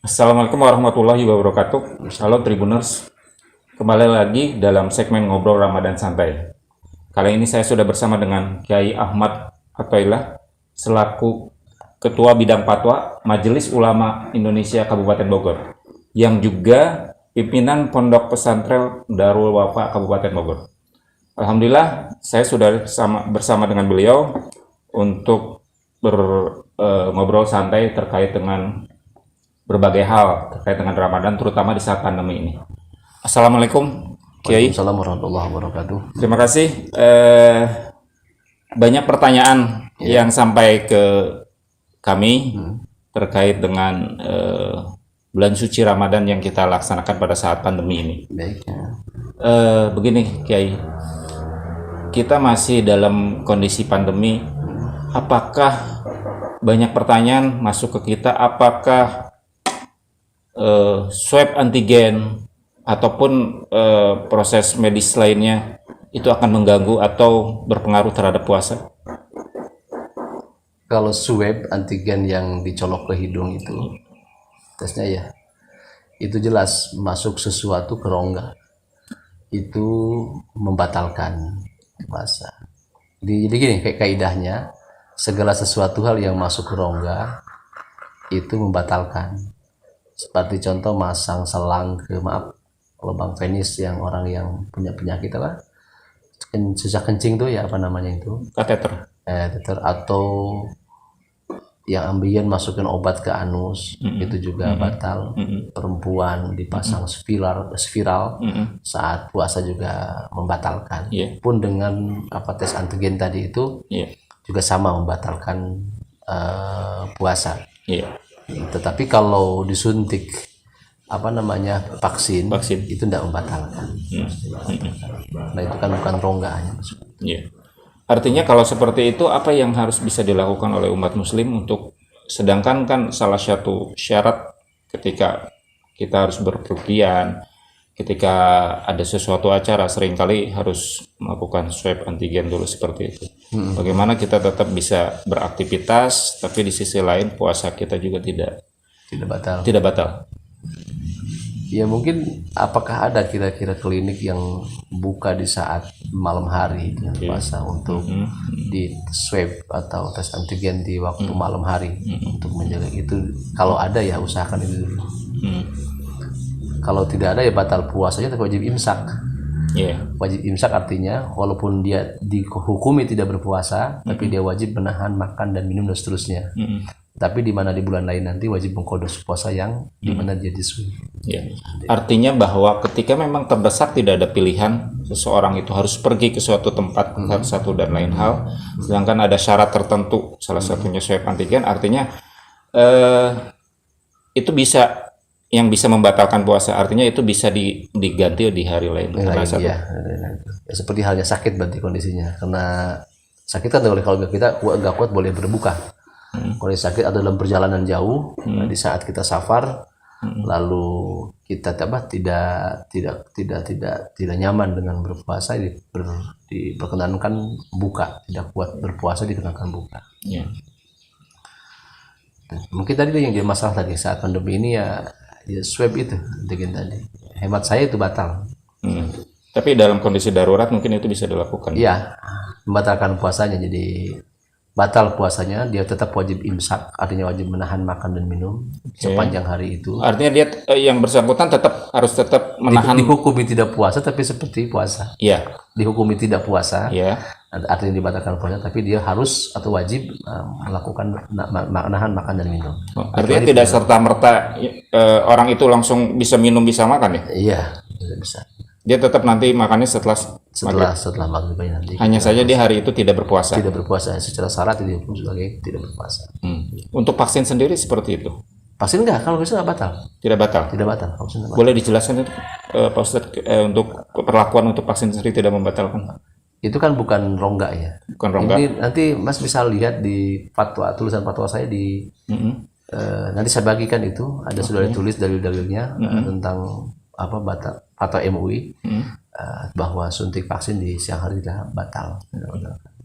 Assalamualaikum warahmatullahi wabarakatuh. Halo Tribuners, kembali lagi dalam segmen Ngobrol Ramadan Santai. Kali ini saya sudah bersama dengan Kiai Ahmad Athoillah selaku Ketua Bidang Fatwa Majelis Ulama Indonesia Kabupaten Bogor, yang juga pimpinan Pondok Pesantren Darul Wafa Kabupaten Bogor. Alhamdulillah, saya sudah bersama dengan beliau untuk ngobrol santai terkait dengan berbagai hal terkait dengan Ramadan, terutama di saat pandemi ini. Assalamualaikum, Kiai. Waalaikumsalam warahmatullahi wabarakatuh. Terima kasih. Banyak pertanyaan yang sampai ke kami terkait dengan bulan suci Ramadan yang kita laksanakan pada saat pandemi ini. Baik. Begini, Kiai, kita masih dalam kondisi pandemi. Apakah banyak pertanyaan masuk ke kita? Apakah swab antigen ataupun proses medis lainnya itu akan mengganggu atau berpengaruh terhadap puasa? Kalau swab antigen yang dicolok ke hidung itu tesnya ya, itu jelas masuk sesuatu ke rongga, itu membatalkan puasa. Jadi gini, kayak kaidahnya, segala sesuatu hal yang masuk ke rongga itu membatalkan. Seperti contoh masang selang ke lubang penis yang orang yang punya penyakit apa? Susah kencing tuh ya, apa namanya itu? Kateter. Kateter, atau yang ambien masukin obat ke anus, itu juga batal. Perempuan dipasang spiral saat puasa juga membatalkan. Pun dengan tes antigen tadi itu juga sama membatalkan puasa. Tetapi kalau disuntik vaksin itu tidak membatalkan. Nah, itu kan bukan rongga hanya. Artinya kalau seperti itu, apa yang harus bisa dilakukan oleh umat muslim untuk, sedangkan kan salah satu syarat ketika kita harus berpergian, ketika ada sesuatu acara, seringkali harus melakukan swab antigen dulu seperti itu. Bagaimana kita tetap bisa beraktivitas, tapi di sisi lain puasa kita juga tidak batal. Ya mungkin apakah ada kira-kira klinik yang buka di saat malam hari puasa untuk di swab atau tes antigen di waktu malam hari untuk menjaga itu? Kalau ada ya usahakan itu dulu. Kalau tidak ada ya batal puasanya, tapi wajib imsak. Wajib imsak artinya walaupun dia dihukumi tidak berpuasa, tapi dia wajib menahan makan dan minum dan seterusnya. Tapi di mana di bulan lain nanti wajib mengkodok puasa yang di mana dia disui. Artinya bahwa ketika memang terdesak, tidak ada pilihan, seseorang itu harus pergi ke suatu tempat, satu dan lain hal, sedangkan ada syarat tertentu, salah satunya swab antigen, artinya itu bisa, yang bisa membatalkan puasa, artinya itu bisa diganti di hari lain. Ya, seperti halnya sakit berarti kondisinya, karena sakit kan kalau kita nggak kuat boleh berbuka. Kalau sakit atau dalam perjalanan jauh, di saat kita safar, lalu kita tidak nyaman dengan berpuasa, diperkenankan buka, tidak kuat berpuasa diperkenankan buka. Mungkin tadi yang jadi masalah tadi saat pandemi ini ya swab itu antigen tadi. Hemat saya itu batal. Tapi dalam kondisi darurat mungkin itu bisa dilakukan. Iya, membatalkan puasanya, jadi batal puasanya, dia tetap wajib imsak, artinya wajib menahan makan dan minum sepanjang hari itu. Artinya dia yang bersangkutan harus tetap menahan. Dihukumi tidak puasa tapi seperti puasa. Dihukumi tidak puasa. Artinya dibatalkan puasa, tapi dia harus atau wajib melakukan menahan makan dan minum. Artinya tidak serta-merta orang itu langsung bisa minum bisa makan ya? Iya, bisa. Dia tetap nanti makannya setelah maghrib nanti. Hanya saja dia hari itu tidak berpuasa. Tidak berpuasa, secara syarat dihukum sebagai tidak berpuasa. Untuk vaksin sendiri seperti itu? Vaksin enggak, kalau bisa nggak batal. Tidak batal. Tidak batal. Boleh dijelaskan itu, Pak Ustadz, untuk perlakuan untuk vaksin sendiri tidak membatalkan? Itu kan bukan rongga ya. Bukan rongga. Ini nanti Mas bisa lihat di tulisan fatwa saya di nanti saya bagikan itu, ada sudah ditulis dalil-dalilnya tentang fatwa MUI bahwa suntik vaksin di siang hari tidak batal.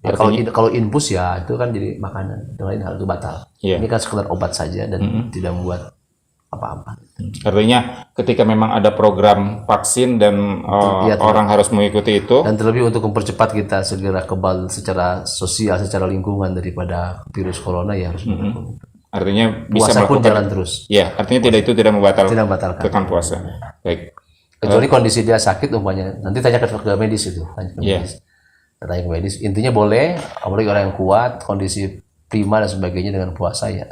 Ya, kalau infus ya itu kan jadi makanan, yang lain hal itu batal. Iya. Ini kan sekedar obat saja dan tidak membuat apa-apa. Artinya ketika memang ada program vaksin dan orang harus mengikuti itu, Dan terlebih untuk mempercepat kita segera kebal secara sosial, secara lingkungan daripada virus corona ya harus mendukung. artinya bisa Puasa pun melakukan. jalan terus, Ya, artinya tidak itu tidak tidak membatalkan. puasa. Baik. Kecuali kondisi dia sakit umpamanya, nanti tanya ke medis itu, tanya ke medis. Tanya ke medis. Intinya boleh, apalagi orang yang kuat, kondisi prima dan sebagainya dengan puasa ya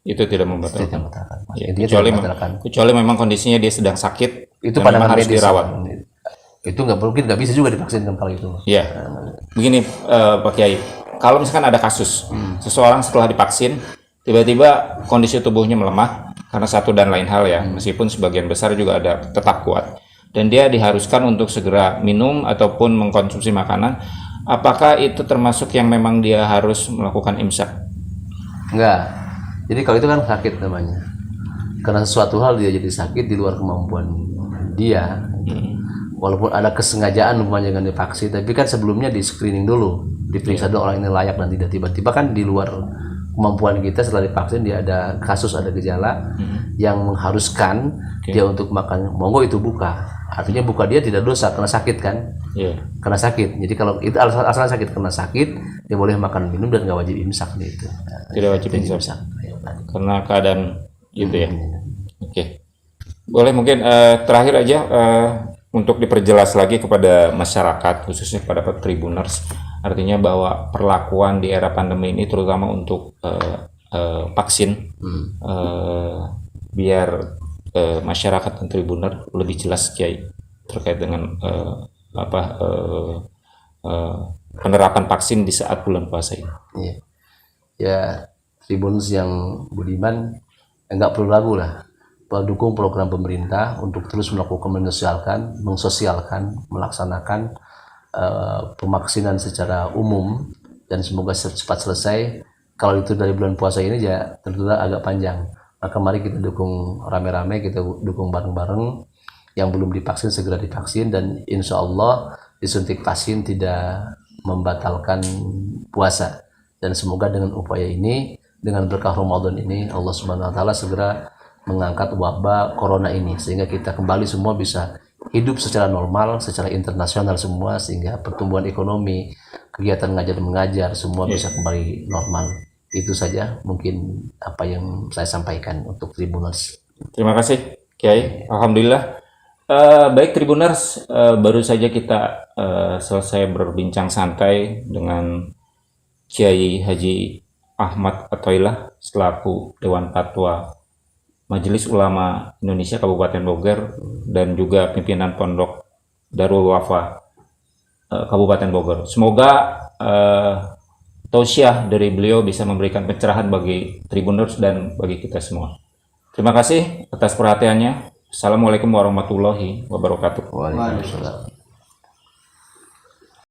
Itu tidak membatalkan. tidak membatalkan. Ya, Intinya kecuali, tidak membatalkan. kecuali memang kondisinya dia sedang sakit, Itu dan pandangan memang harus medis. dirawat. Itu nggak mungkin, nggak bisa juga divaksinkan kalau itu. Ya, begini Pak Kiai, kalau misalkan ada kasus seseorang setelah divaksin tiba-tiba kondisi tubuhnya melemah karena satu dan lain hal ya, meskipun sebagian besar juga ada tetap kuat, dan dia diharuskan untuk segera minum ataupun mengkonsumsi makanan, apakah itu termasuk yang memang dia harus melakukan imsak? Enggak. Jadi kalau itu kan sakit namanya. Karena sesuatu hal dia jadi sakit di luar kemampuan dia. Walaupun ada kesengajaan umpamanya dengan divaksin, tapi kan sebelumnya di screening dulu, diperiksa dulu orang ini layak dan tidak. Tiba-tiba kan di luar kemampuan kita setelah divaksin dia ada kasus, ada gejala yang mengharuskan dia untuk makan, monggo itu buka. Artinya buka dia tidak dosa karena sakit kan. Karena sakit. Jadi kalau itu alasan sakit karena sakit, dia boleh makan minum dan nggak wajib imsak gitu. Tidak wajib imsak. Karena keadaan gitu ya. Oke. Boleh mungkin terakhir aja untuk diperjelas lagi kepada masyarakat, khususnya kepada Tribuners, artinya bahwa perlakuan di era pandemi ini terutama untuk vaksin, biar masyarakat dan Tribuner lebih jelas Kiai terkait dengan penerapan vaksin di saat bulan puasa ini. Iya. Ya, Tribuners yang budiman nggak perlu ragu lah, dukung program pemerintah untuk terus melakukan mensosialkan, melaksanakan pemaksinan secara umum, dan semoga cepat selesai. Kalau itu dari bulan puasa ini ya tentunya agak panjang. Maka mari kita dukung rame-rame, kita dukung bareng-bareng. Yang belum divaksin segera divaksin, dan insya Allah disuntik vaksin tidak membatalkan puasa. Dan semoga dengan upaya ini, dengan berkah Ramadan ini, Allah Subhanahu Wa Taala segera mengangkat wabah corona ini, sehingga kita kembali semua bisa hidup secara normal, secara internasional semua, sehingga pertumbuhan ekonomi, kegiatan ngajar mengajar semua bisa kembali normal. Itu saja mungkin apa yang saya sampaikan untuk Tribuners. Terima kasih Kiai. Alhamdulillah. Baik Tribuners, baru saja kita selesai berbincang santai dengan Kiai Haji Ahmad Athoillah selaku Dewan Fatwa Majelis Ulama Indonesia Kabupaten Bogor dan juga pimpinan Pondok Darul Wafa Kabupaten Bogor. Semoga tausiah dari beliau bisa memberikan pencerahan bagi Tribuners dan bagi kita semua. Terima kasih atas perhatiannya. Assalamualaikum warahmatullahi wabarakatuh. Waalaikumsalam.